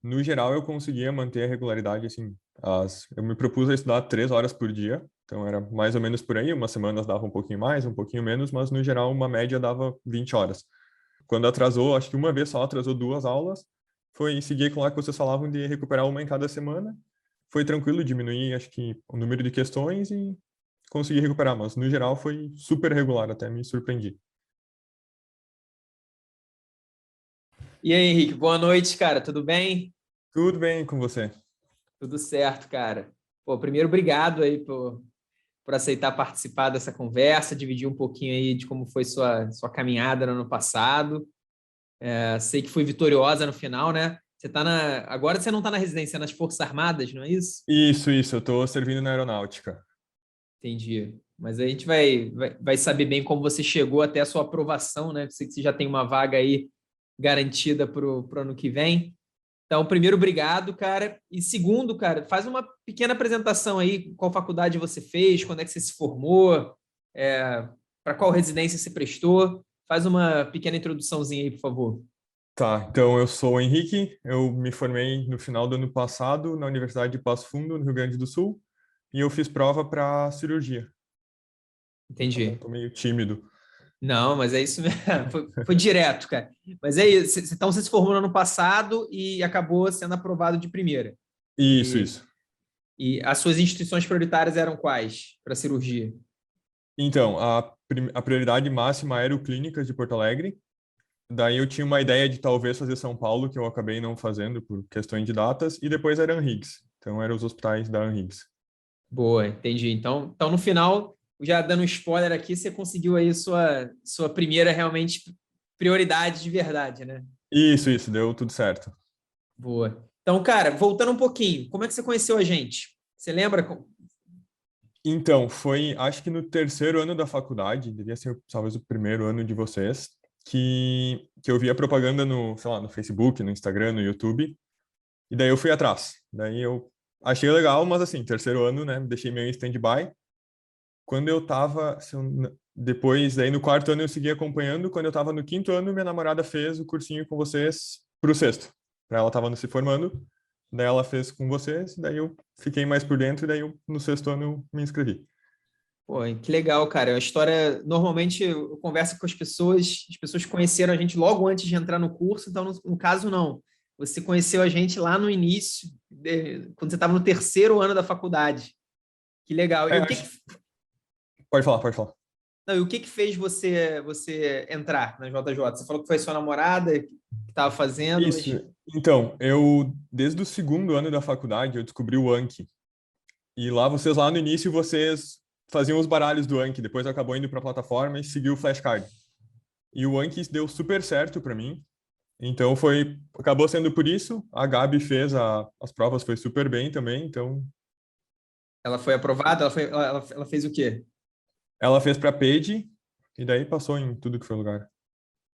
no geral, eu conseguia manter a regularidade, assim, eu me propus a estudar 3 horas por dia, então era mais ou menos por aí, umas semanas dava um pouquinho mais, um pouquinho menos, mas no geral uma média dava 20 horas. Quando atrasou, acho que uma vez só atrasou 2 aulas, foi seguir com lá que vocês falavam de recuperar uma em cada semana, foi tranquilo, diminuir, acho que, o número de questões e consegui recuperar, mas no geral foi super regular, até me surpreendi. E aí, Henrique, boa noite, cara. Tudo bem? Tudo bem com você? Tudo certo, cara. Pô, primeiro, obrigado aí por aceitar participar dessa conversa, dividir um pouquinho aí de como foi sua caminhada no ano passado. Sei que foi vitoriosa no final, né? Agora você não está na residência, nas Forças Armadas, não é isso? Isso, eu tô servindo na aeronáutica. Entendi. Mas aí a gente vai saber bem como você chegou até a sua aprovação, né? Sei que você já tem uma vaga aí garantida para o ano que vem. Então, primeiro, obrigado, cara. E segundo, cara, faz uma pequena apresentação aí, qual faculdade você fez, quando é que você se formou, para qual residência você prestou. Faz uma pequena introduçãozinha aí, por favor. Tá, então eu sou o Henrique, eu me formei no final do ano passado na Universidade de Passo Fundo, no Rio Grande do Sul, e eu fiz prova para cirurgia. Então, Entendi. tô meio tímido. Não, mas é isso mesmo. Foi direto, cara. Mas é isso. Então, você se formou no ano passado e acabou sendo aprovado de primeira. Isso, E, isso. e as suas instituições prioritárias eram quais para cirurgia? Então, a prioridade máxima era o Clínicas de Porto Alegre. Daí eu tinha uma ideia de talvez fazer São Paulo, que eu acabei não fazendo por questões de datas, e depois era Anhiggs. Então, eram os hospitais da Anhiggs. Boa, entendi. Então, no final, já dando um spoiler aqui, você conseguiu aí sua primeira realmente prioridade de verdade, né? Isso, deu tudo certo. Boa. Então, cara, voltando um pouquinho, como é que você conheceu a gente? Você lembra? Então, foi, acho que no terceiro ano da faculdade, devia ser talvez o primeiro ano de vocês, que eu vi a propaganda no, sei lá, no Facebook, no Instagram, no YouTube, e daí eu fui atrás. Daí eu achei legal, mas assim, terceiro ano, né, deixei meio em stand-by. Quando eu tava, depois, daí no quarto ano eu segui acompanhando, quando eu tava no quinto ano, minha namorada fez o cursinho com vocês pro sexto. Ela tava se formando, daí ela fez com vocês, daí eu fiquei mais por dentro, e daí eu, no sexto ano eu me inscrevi. Pô, que legal, cara. É uma história. Normalmente eu converso com as pessoas conheceram a gente logo antes de entrar no curso, então, no caso, não. Você conheceu a gente lá no início, quando você estava no terceiro ano da faculdade. Que legal. É, acho... pode falar. Não, e o que que fez você entrar na JJ? Você falou que foi sua namorada que estava fazendo, Isso. mas Então, desde o segundo ano da faculdade, eu descobri o Anki. E lá, lá no início, vocês faziam os baralhos do Anki, depois acabou indo para a plataforma e seguiu o flashcard. E o Anki deu super certo para mim. Então, acabou sendo por isso. A Gabi fez as provas, foi super bem também. Então, ela foi aprovada? Ela fez o quê? ela fez para Paige e daí passou em tudo que foi lugar.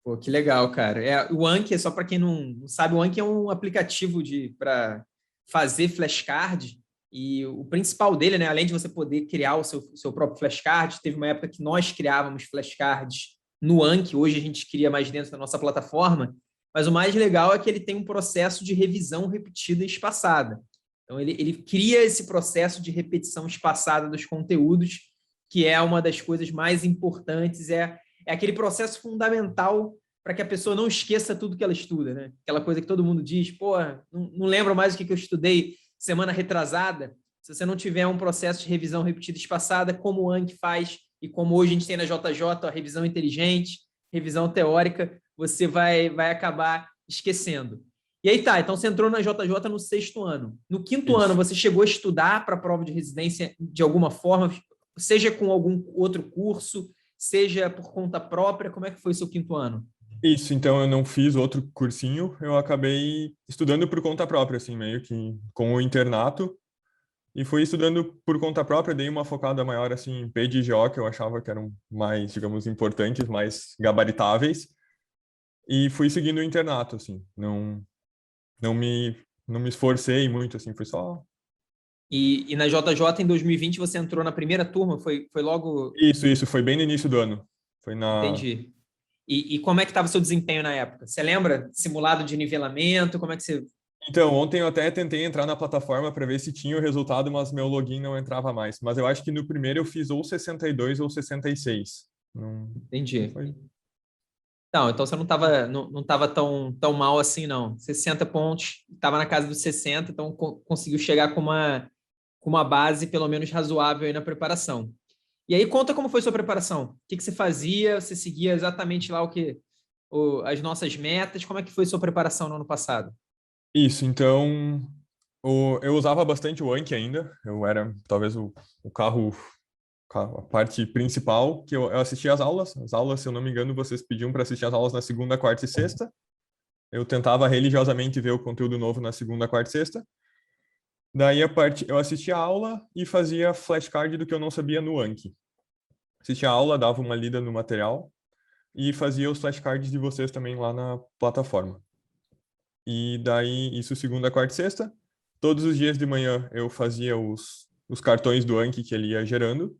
Pô, que legal, cara. O Anki, só para quem não sabe, o Anki é um aplicativo para fazer flashcard. E o principal dele, né, além de você poder criar o seu próprio flashcard, teve uma época que nós criávamos flashcards no Anki, hoje a gente cria mais dentro da nossa plataforma, mas o mais legal é que ele tem um processo de revisão repetida e espaçada. Então, ele cria esse processo de repetição espaçada dos conteúdos, que é uma das coisas mais importantes, é aquele processo fundamental para que a pessoa não esqueça tudo que ela estuda, né? Aquela coisa que todo mundo diz, pô, não lembro mais o que eu estudei semana retrasada. Se você não tiver um processo de revisão repetida e espaçada, como o Anki faz e como hoje a gente tem na JJ, a revisão inteligente, revisão teórica, você vai acabar esquecendo. E aí tá, então você entrou na JJ no sexto ano. No quinto ano, Isso. você chegou a estudar para a prova de residência de alguma forma, seja com algum outro curso, seja por conta própria? Como é que foi o seu quinto ano? Isso, então eu não fiz outro cursinho, eu acabei estudando por conta própria, assim, meio que com o internato, e fui estudando por conta própria, dei uma focada maior, assim, em P de GO, que eu achava que eram mais, digamos, importantes, mais gabaritáveis, e fui seguindo o internato, assim, não me, não me esforcei muito, assim, foi só... E na JJ, em 2020, você entrou na primeira turma? Foi logo... Isso, foi bem no início do ano, foi na... Entendi. E como é que estava o seu desempenho na época? Você lembra? Simulado de nivelamento? Como é que você... Então, ontem eu até tentei entrar na plataforma para ver se tinha o resultado, mas meu login não entrava mais. Mas eu acho que no primeiro eu fiz ou 62 ou 66. Não, não Entendi. foi. Não, então você não tava tão mal assim, não. 60 pontos, estava na casa dos 60, então conseguiu chegar com uma base pelo menos razoável aí na preparação. E aí conta como foi sua preparação. O que você fazia? Você seguia exatamente lá as nossas metas? Como é que foi sua preparação no ano passado? Isso, então eu usava bastante o Anki ainda. Eu era talvez o a parte principal que eu assistia às aulas. As aulas, se eu não me engano, vocês pediam para assistir as aulas na segunda, quarta e sexta. Eu tentava religiosamente ver o conteúdo novo na segunda, quarta e sexta. Daí eu assistia a aula e fazia flashcard do que eu não sabia no Anki. Assistia a aula, dava uma lida no material e fazia os flashcards de vocês também lá na plataforma. E daí, isso segunda, quarta e sexta. Todos os dias de manhã eu fazia os cartões do Anki que ele ia gerando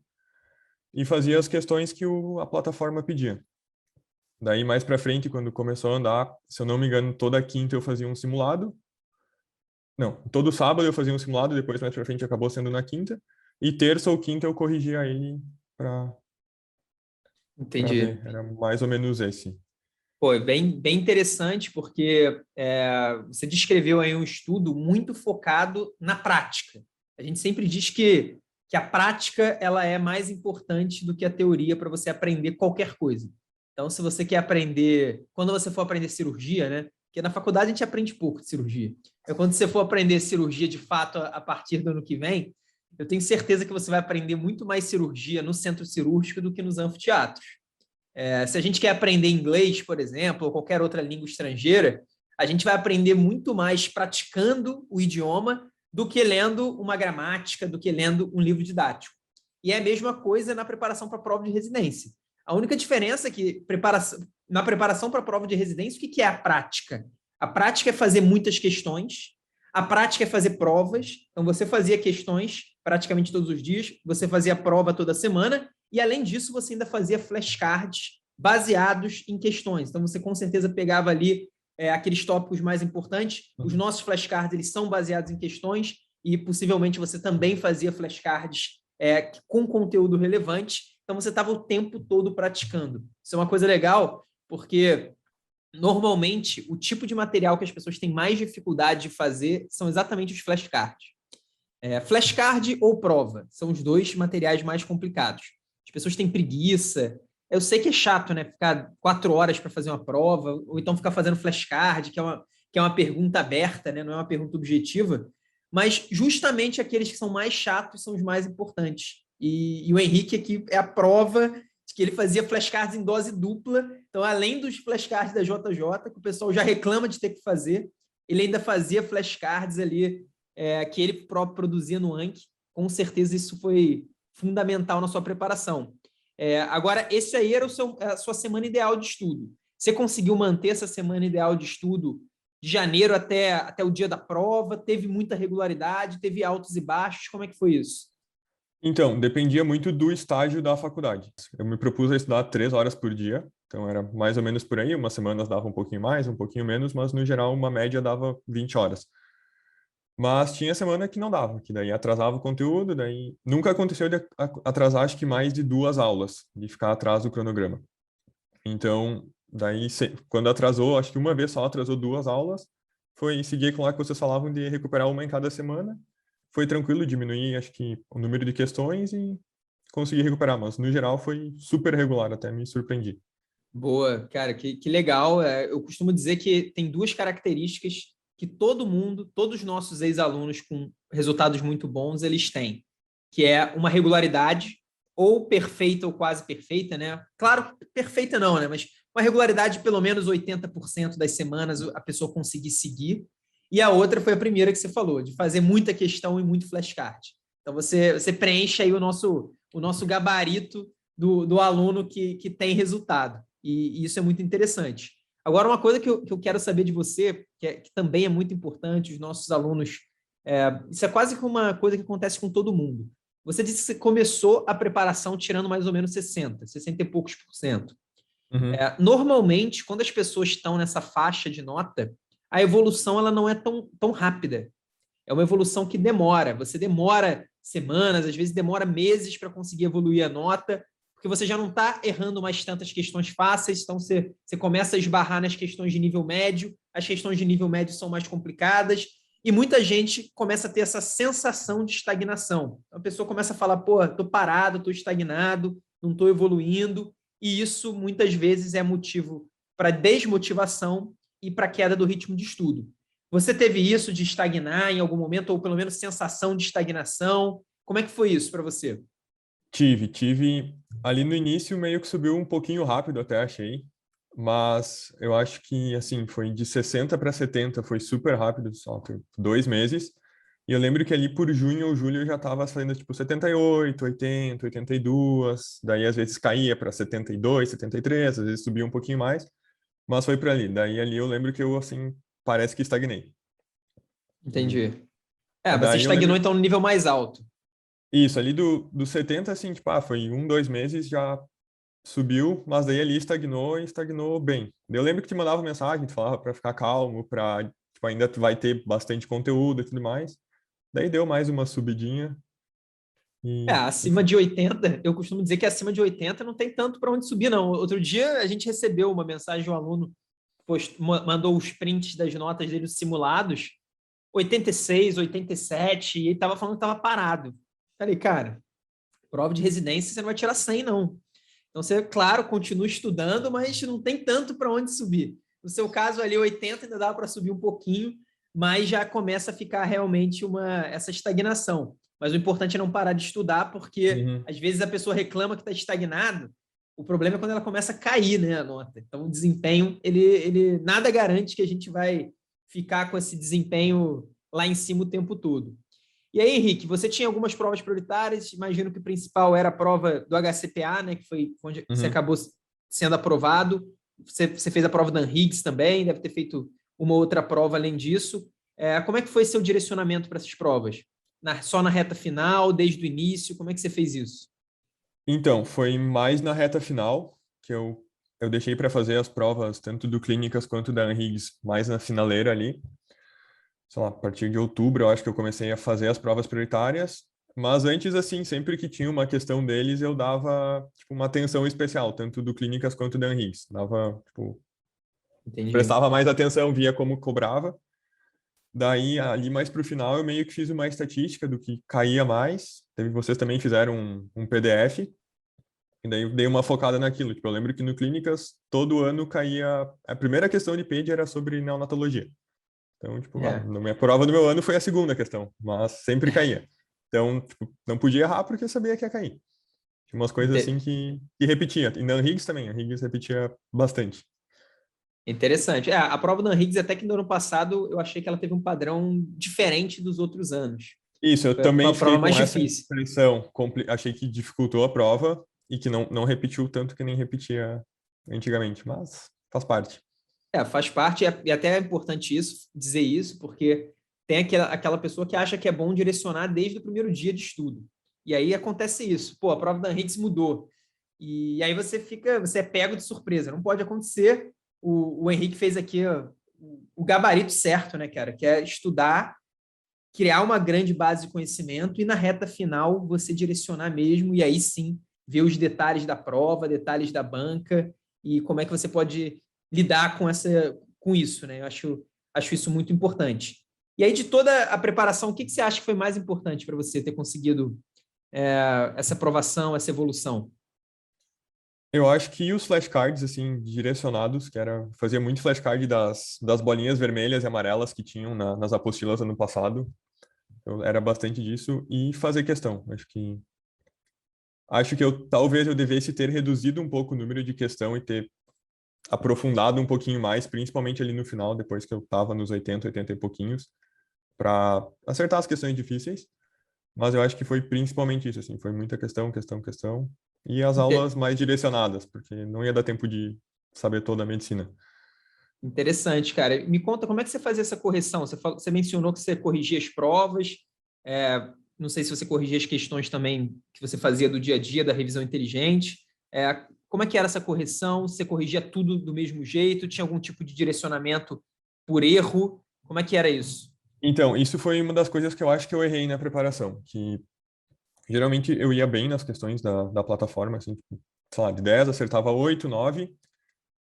e fazia as questões que a plataforma pedia. Daí, mais para frente, quando começou a andar, se eu não me engano, toda quinta eu fazia um simulado. Não, todo sábado eu fazia um simulado, depois mais para frente acabou sendo na quinta. E terça ou quinta eu corrigia ele para Entendi. ver. Era mais ou menos esse. Pô, é bem interessante, porque você descreveu aí um estudo muito focado na prática. A gente sempre diz que a prática ela é mais importante do que a teoria para você aprender qualquer coisa. Então, se você quer aprender, quando você for aprender cirurgia, né? Porque na faculdade a gente aprende pouco de cirurgia. Então, quando você for aprender cirurgia de fato a partir do ano que vem, eu tenho certeza que você vai aprender muito mais cirurgia no centro cirúrgico do que nos anfiteatros. Se a gente quer aprender inglês, por exemplo, ou qualquer outra língua estrangeira, a gente vai aprender muito mais praticando o idioma do que lendo uma gramática, do que lendo um livro didático. E é a mesma coisa na preparação para a prova de residência. A única diferença é que na preparação para a prova de residência, o que é a prática? A prática é fazer muitas questões, a prática é fazer provas. Então, você fazia questões praticamente todos os dias, você fazia prova toda semana, e, além disso, você ainda fazia flashcards baseados em questões. Então, você com certeza pegava ali aqueles tópicos mais importantes. Os nossos flashcards eles são baseados em questões e, possivelmente, você também fazia flashcards com conteúdo relevante. Então, você estava o tempo todo praticando. Isso é uma coisa legal, porque, normalmente, o tipo de material que as pessoas têm mais dificuldade de fazer são exatamente os flashcards. Flashcard ou prova são os dois materiais mais complicados. As pessoas têm preguiça. Eu sei que é chato, né? Ficar 4 horas para fazer uma prova, ou então ficar fazendo flashcard, que é uma pergunta aberta, né? Não é uma pergunta objetiva. Mas justamente aqueles que são mais chatos são os mais importantes. E o Henrique aqui é a prova de que ele fazia flashcards em dose dupla. Então, além dos flashcards da JJ, que o pessoal já reclama de ter que fazer, ele ainda fazia flashcards ali que ele próprio produzia no Anki. Com certeza isso foi fundamental na sua preparação. Agora, esse aí era a sua semana ideal de estudo. Você conseguiu manter essa semana ideal de estudo de janeiro até o dia da prova? Teve muita regularidade? Teve altos e baixos? Como é que foi isso? Então, dependia muito do estágio da faculdade. Eu me propus a estudar 3 horas por dia, então era mais ou menos por aí. Umas semanas dava um pouquinho mais, um pouquinho menos, mas no geral uma média dava 20 horas. Mas tinha semana que não dava, que daí atrasava o conteúdo, daí nunca aconteceu de atrasar acho que mais de 2 aulas, de ficar atrás do cronograma. Então, daí quando atrasou, acho que uma vez só atrasou 2 aulas, foi seguir com lá que vocês falavam de recuperar uma em cada semana. Foi tranquilo, diminuir acho que o número de questões e consegui recuperar, mas no geral foi super regular, até me surpreendi. Boa, cara, que legal. Eu costumo dizer que tem duas características que todo mundo, todos os nossos ex-alunos com resultados muito bons, eles têm, que é uma regularidade, ou perfeita ou quase perfeita, né? Claro, perfeita não, né? Mas uma regularidade de pelo menos 80% das semanas a pessoa conseguir seguir. E a outra foi a primeira que você falou, de fazer muita questão e muito flashcard. Então, você preenche aí o nosso gabarito do aluno que tem resultado. E isso é muito interessante. Agora, uma coisa que eu quero saber de você, que também é muito importante, os nossos alunos, isso é quase que uma coisa que acontece com todo mundo. Você disse que você começou a preparação tirando mais ou menos 60 e poucos%. Uhum. Normalmente, quando as pessoas estão nessa faixa de nota, a evolução ela não é tão rápida. É uma evolução que demora. Você demora semanas, às vezes demora meses para conseguir evoluir a nota, porque você já não está errando mais tantas questões fáceis, então você começa a esbarrar nas questões de nível médio, as questões de nível médio são mais complicadas, e muita gente começa a ter essa sensação de estagnação. A pessoa começa a falar, pô, estou parado, estou estagnado, não estou evoluindo, e isso muitas vezes é motivo para desmotivação e para queda do ritmo de estudo. Você teve isso de estagnar em algum momento, ou pelo menos sensação de estagnação? Como é que foi isso para você? Tive. Ali no início meio que subiu um pouquinho rápido, até achei. Mas eu acho que, assim, foi de 60 para 70, foi super rápido, só 2 meses. E eu lembro que ali por junho ou julho eu já estava saindo, tipo, 78, 80, 82. Daí, às vezes, caía para 72, 73, às vezes subia um pouquinho mais. Mas foi por ali. Daí, ali eu lembro que eu, assim, parece que estagnei. Entendi. Você Daí eu estagnou lembro. então no nível mais alto. Isso, ali do 70, assim, tipo, foi 2 meses, já subiu, mas daí ali estagnou e estagnou bem. Eu lembro que te mandava mensagem, tu falava para ficar calmo, para, tipo, ainda tu vai ter bastante conteúdo e tudo mais. Daí deu mais uma subidinha e Acima de 80, eu costumo dizer que acima de 80 não tem tanto para onde subir, não. Outro dia a gente recebeu uma mensagem de um aluno, mandou os prints das notas dele os simulados, 86, 87, e ele estava falando que estava parado. Falei, cara, prova de residência você não vai tirar 100, não. Então você, claro, continua estudando, mas não tem tanto para onde subir. No seu caso ali, 80 ainda dá para subir um pouquinho, mas já começa a ficar realmente essa estagnação. Mas o importante é não parar de estudar, porque uhum. às vezes a pessoa reclama que está estagnado, o problema é quando ela começa a cair, né, a nota. Então o desempenho, ele nada garante que a gente vai ficar com esse desempenho lá em cima o tempo todo. E aí, Henrique, você tinha algumas provas prioritárias, imagino que o principal era a prova do HCPA, né, que foi onde você Uhum. acabou sendo aprovado. Você fez a prova da Higgs também, deve ter feito uma outra prova além disso. Como é que foi seu direcionamento para essas provas? Só na reta final, desde o início? Como é que você fez isso? Então, foi mais na reta final que eu deixei para fazer as provas, tanto do Clínicas quanto da Anhiggs, mais na finaleira ali. Sei lá, a partir de outubro, eu acho que eu comecei a fazer as provas prioritárias. Mas antes, assim, sempre que tinha uma questão deles, eu dava, tipo, uma atenção especial, tanto do Clínicas quanto da Anhiggs. Dava, tipo, Entendi. prestava mais atenção, via como cobrava. Daí, ali mais pro final, eu meio que fiz uma estatística do que caía mais. Vocês também fizeram um PDF, e daí eu dei uma focada naquilo. Tipo, eu lembro que no Clínicas, todo ano caía... A primeira questão de PED era sobre neonatologia. Então, tipo, É, na minha prova do meu ano foi a segunda questão, mas sempre caía. Então, tipo, não podia errar porque eu sabia que ia cair. Tinha umas coisas assim que repetia. E na Higgs também, a Higgs repetia bastante. interessante. A prova da Higgs, até que no ano passado, eu achei que ela teve um padrão diferente dos outros anos. Isso, eu Foi também a fiquei prova mais com essa difícil. impressão. Achei que dificultou a prova e que não repetiu tanto que nem repetia antigamente, mas faz parte. Faz parte, e até é importante dizer isso, porque tem aquela pessoa que acha que é bom direcionar desde o primeiro dia de estudo. E aí acontece isso. Pô, a prova da Higgs mudou. E aí você é pego de surpresa. Não pode acontecer. O Henrique fez aqui ó, o gabarito certo, né, cara? Que é estudar, criar uma grande base de conhecimento e na reta final você direcionar mesmo, e aí sim ver os detalhes da prova, detalhes da banca e como é que você pode lidar com isso, né? Eu acho isso muito importante. E aí, de toda a preparação, o que você acha que foi mais importante para você ter conseguido essa aprovação, essa evolução? Eu acho que os flashcards, assim, direcionados, que era... Fazia muito flashcard das bolinhas vermelhas e amarelas que tinham nas apostilas ano passado. Era bastante disso. E fazer questão. Acho que talvez eu devesse ter reduzido um pouco o número de questão e ter aprofundado um pouquinho mais, principalmente ali no final, depois que eu estava nos 80, 80 e pouquinhos, para acertar as questões difíceis. Mas eu acho que foi principalmente isso, assim, foi muita questão, questão, questão. E as aulas mais direcionadas, porque não ia dar tempo de saber toda a medicina. Interessante, cara. Me conta como é que você fazia essa correção? Você mencionou que você corrigia as provas. Não sei se você corrigia as questões também que você fazia do dia a dia, da revisão inteligente. Como é que era essa correção? Você corrigia tudo do mesmo jeito? Tinha algum tipo de direcionamento por erro? Como é que era isso? Então, isso foi uma das coisas que eu acho que eu errei na preparação, que geralmente eu ia bem nas questões da plataforma, assim, tipo, sei lá, de 10 acertava 8, 9,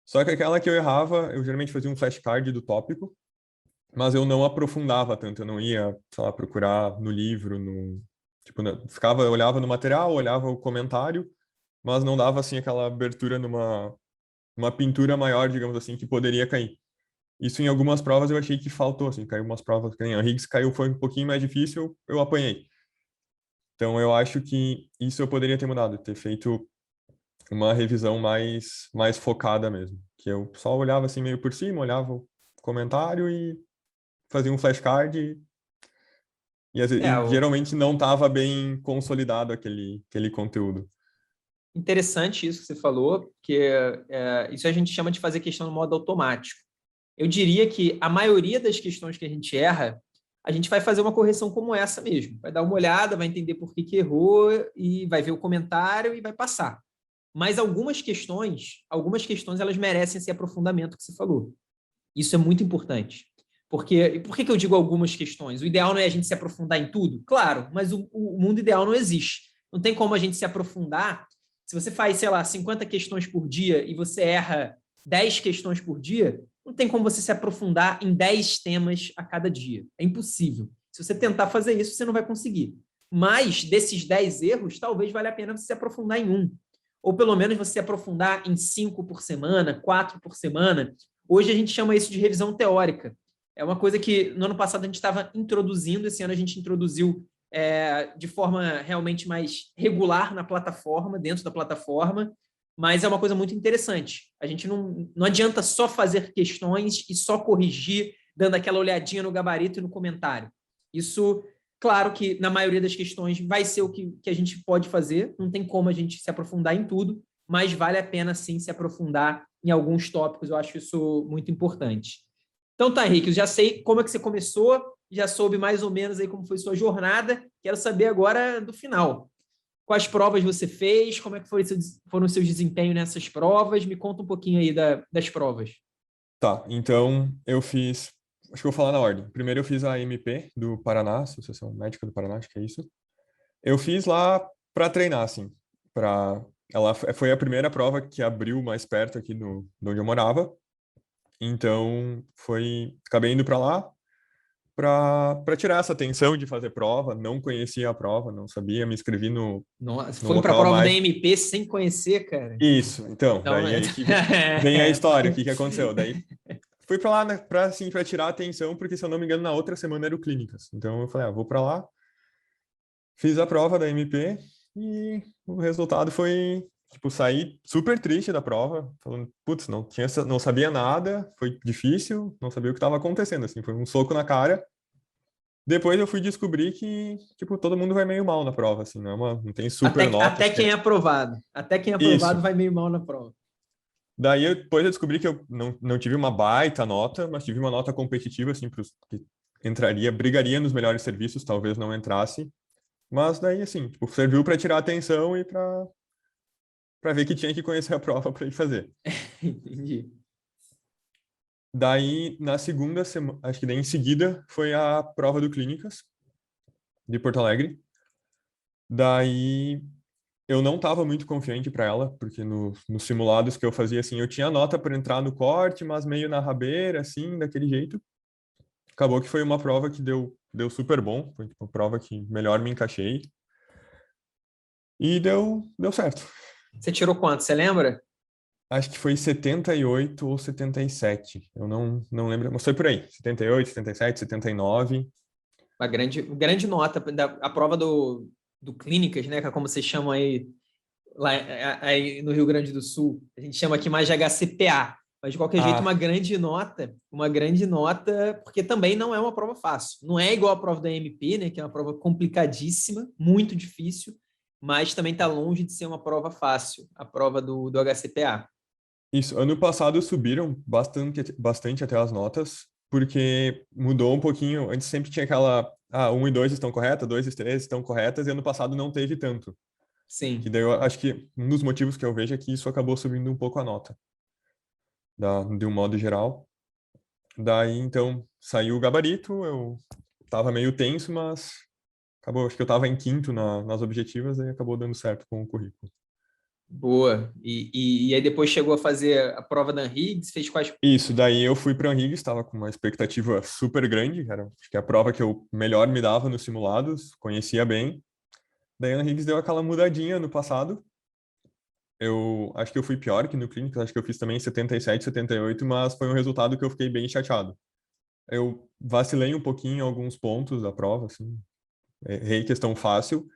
só que aquela que eu errava, eu geralmente fazia um flashcard do tópico, mas eu não aprofundava tanto, eu não ia, sei lá, procurar no livro, tipo, eu olhava no material, olhava o comentário, mas não dava, assim, aquela abertura numa pintura maior, digamos assim, que poderia cair. Isso em algumas provas eu achei que faltou, assim, caiu umas provas, que nem a Higgs caiu, foi um pouquinho mais difícil, eu apanhei. Então eu acho que isso eu poderia ter mudado, ter feito uma revisão mais focada mesmo, que eu só olhava assim meio por cima, olhava o comentário e fazia um flashcard É, e geralmente não estava bem consolidado aquele conteúdo. interessante isso que você falou, que isso a gente chama de fazer questão no modo automático. Eu diria que a maioria das questões que a gente erra, a gente vai fazer uma correção como essa mesmo. Vai dar uma olhada, vai entender por que que errou e vai ver o comentário e vai passar. Mas algumas questões elas merecem esse aprofundamento que você falou. Isso é muito importante. Porque, e por que que eu digo algumas questões? O ideal não é a gente se aprofundar em tudo? Claro, mas o mundo ideal não existe. Não tem como a gente se aprofundar. Se você faz, sei lá, 50 questões por dia e você erra 10 questões por dia, não tem como você se aprofundar em 10 temas a cada dia. É impossível. Se você tentar fazer isso, você não vai conseguir. Mas desses 10 erros, talvez valha a pena você se aprofundar em um. Ou pelo menos você se aprofundar em 5 por semana, 4 por semana. Hoje a gente chama isso de revisão teórica. É uma coisa que no ano passado a gente estava introduzindo, esse ano a gente introduziu de forma realmente mais regular na plataforma, dentro da plataforma, mas é uma coisa muito interessante. A gente não adianta só fazer questões e só corrigir, dando aquela olhadinha no gabarito e no comentário. Isso, claro que na maioria das questões vai ser o que a gente pode fazer, não tem como a gente se aprofundar em tudo, mas vale a pena sim se aprofundar em alguns tópicos, eu acho isso muito importante. Então tá, Henrique, eu já sei como é que você começou, já soube mais ou menos aí como foi sua jornada, quero saber agora do final. Quais provas você fez, como é que foram os seus desempenhos nessas provas, me conta um pouquinho aí das provas. Tá, então eu fiz, acho que eu vou falar na ordem. Primeiro eu fiz a MP do Paraná, Associação Médica do Paraná, acho que é isso. Eu fiz lá para treinar, assim, para ela foi a primeira prova que abriu mais perto aqui de onde eu morava. Então, acabei indo para lá para tirar essa tensão de fazer prova, não conhecia a prova, não sabia, me inscrevi Nossa, no foi para a local prova da mais. MP sem conhecer, cara. Isso, então, Então, daí aí que vem a história, o que que aconteceu? Daí fui para lá, né, para assim, para tirar a atenção, porque se eu não me engano na outra semana era o clínicas. Então eu falei, vou para lá. Fiz a prova da MP e o resultado foi, tipo, saí super triste da prova, falando, putz, não sabia nada, foi difícil, não sabia o que estava acontecendo, assim, foi um soco na cara. Depois eu fui descobrir que, tipo, todo mundo vai meio mal na prova, assim, não tem super até notas. quem é aprovado. Até quem é aprovado Isso. vai meio mal na prova. Daí depois eu descobri que eu não tive uma baita nota, mas tive uma nota competitiva, assim, que brigaria nos melhores serviços, talvez não entrasse. Mas daí, assim, tipo, serviu para tirar a atenção e para ver que tinha que conhecer a prova para ir fazer. Entendi. Daí, na segunda semana, acho que daí em seguida, foi a prova do Clínicas, de Porto Alegre. Daí, eu não estava muito confiante para ela, porque nos simulados que eu fazia, assim, eu tinha nota para entrar no corte, mas meio na rabeira, assim, daquele jeito. Acabou que foi uma prova que deu super bom, foi tipo, uma prova que melhor me encaixei. E deu certo. Você tirou quanto? Você lembra? Acho que foi 78 ou 77. Eu não lembro, mas foi por aí. 78, 77, 79. Uma grande nota. A prova do Clínicas, né? Que é como vocês chamam aí, lá aí no Rio Grande do Sul. A gente chama aqui mais de HCPA. Mas, de qualquer jeito, Ah, uma grande nota, porque também não é uma prova fácil. Não é igual a prova da MP, né? Que é uma prova complicadíssima, muito difícil, mas também está longe de ser uma prova fácil, a prova do HCPA. isso. Ano passado subiram bastante até as notas, porque mudou um pouquinho. Antes sempre tinha aquela. 1 e 2 estão corretas, 2 e 3 estão corretas, e ano passado não teve tanto. Que Sim. daí eu acho que um dos motivos que eu vejo é que isso acabou subindo um pouco a nota, de um modo geral. Daí, então, saiu o gabarito, eu tava meio tenso, mas acabou, acho que eu tava em quinto nas objetivas e acabou dando certo com o currículo. Boa. E aí depois chegou a fazer a prova da Higgs, fez quais... Isso, daí eu fui para a Henriques, estava com uma expectativa super grande, era acho que a prova que eu melhor me dava nos simulados, conhecia bem. Daí a Henriques deu aquela mudadinha no passado. Eu acho que eu fui pior que no Clínicas, acho que eu fiz também 77, 78, mas foi um resultado que eu fiquei bem chateado. Eu vacilei um pouquinho em alguns pontos da prova, assim, errei questão fácil,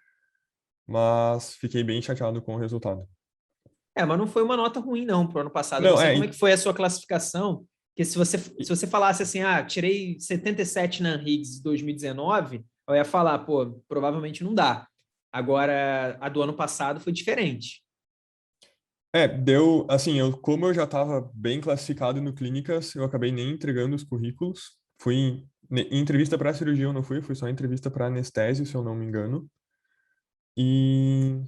mas fiquei bem chateado com o resultado. Mas não foi uma nota ruim, não, pro ano passado. Eu não Não, sei como é que foi a sua classificação, porque se você falasse assim, tirei 77 na Higgs de 2019, eu ia falar, pô, provavelmente não dá. Agora, a do ano passado foi diferente. deu, assim, como eu já estava bem classificado no Clínicas, eu acabei nem entregando os currículos. Fui em entrevista para cirurgia eu não fui só entrevista para anestésio, se eu não me engano. E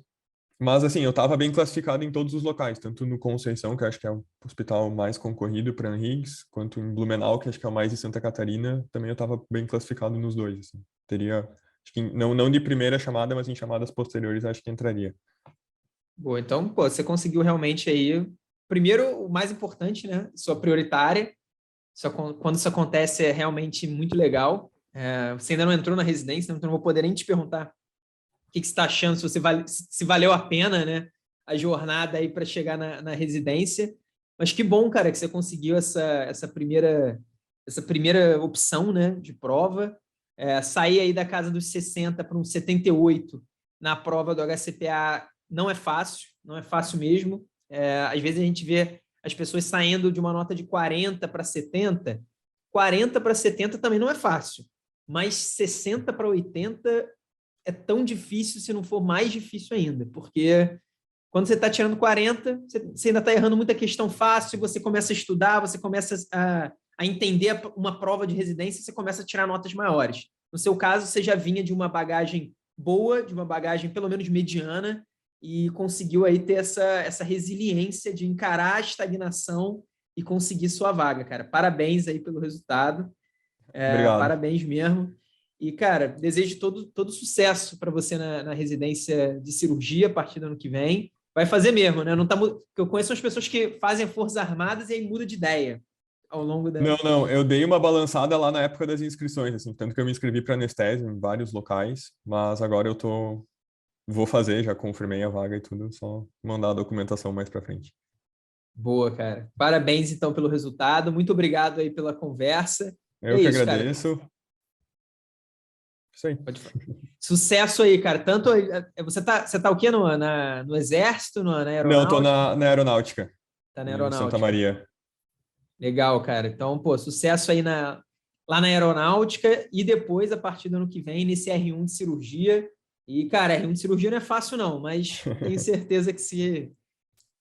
mas assim, eu estava bem classificado em todos os locais, tanto no Conceição, que eu acho que é o hospital mais concorrido para Higgs, quanto em Blumenau, que acho que é o mais de Santa Catarina, também eu estava bem classificado nos dois, assim. Teria, acho que não de primeira chamada, mas em chamadas posteriores acho que entraria. Boa, então, pô, você conseguiu realmente aí. Primeiro, o mais importante, né? Sua prioritária. Quando isso acontece, é realmente muito legal. Você ainda não entrou na residência, então não vou poder nem te perguntar o que você está achando, se valeu a pena, né? A jornada aí para chegar na residência. Mas que bom, cara, que você conseguiu essa primeira opção, né, de prova. Sair aí da casa dos 60 para um 78 na prova do HCPA não é fácil mesmo. Às vezes a gente vê as pessoas saindo de uma nota de 40 para 70. 40 para 70 também não é fácil, mas 60 para 80 é tão difícil, se não for mais difícil ainda, porque quando você está tirando 40, você ainda está errando muita questão fácil, você começa a estudar, você começa a entender uma prova de residência, você começa a tirar notas maiores. No seu caso, você já vinha de uma bagagem boa, de uma bagagem pelo menos mediana, e conseguiu aí ter essa resiliência de encarar a estagnação e conseguir sua vaga, cara. Parabéns aí pelo resultado. Obrigado. Parabéns mesmo. E, cara, desejo todo sucesso para você na residência de cirurgia a partir do ano que vem. Vai fazer mesmo, né? Não tá, porque eu conheço as pessoas que fazem Forças Armadas e aí muda de ideia ao longo da. Não, eu dei uma balançada lá na época das inscrições, assim, tanto que eu me inscrevi para anestésio em vários locais, mas agora vou fazer, já confirmei a vaga e tudo, só mandar a documentação mais para frente. Boa, cara. Parabéns, então, pelo resultado. Muito obrigado aí pela conversa. E Eu é que isso, cara. agradeço. Isso aí. Pode falar. Sucesso aí, cara. Tanto você tá o quê no Exército, na Não, tô Aeronáutica? na aeronáutica, Tá na em Santa Aeronáutica. Maria. Legal, cara. Então, pô, sucesso aí lá na Aeronáutica e depois, a partir do ano que vem, nesse R1 de cirurgia. E, cara, R1 de cirurgia não é fácil, não, mas tenho certeza que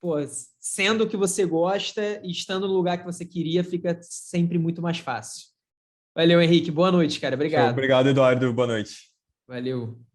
pô, sendo o que você gosta e estando no lugar que você queria, fica sempre muito mais fácil. Valeu, Henrique. Boa noite, cara. Show. Obrigado. Obrigado, Eduardo. Boa noite. Valeu.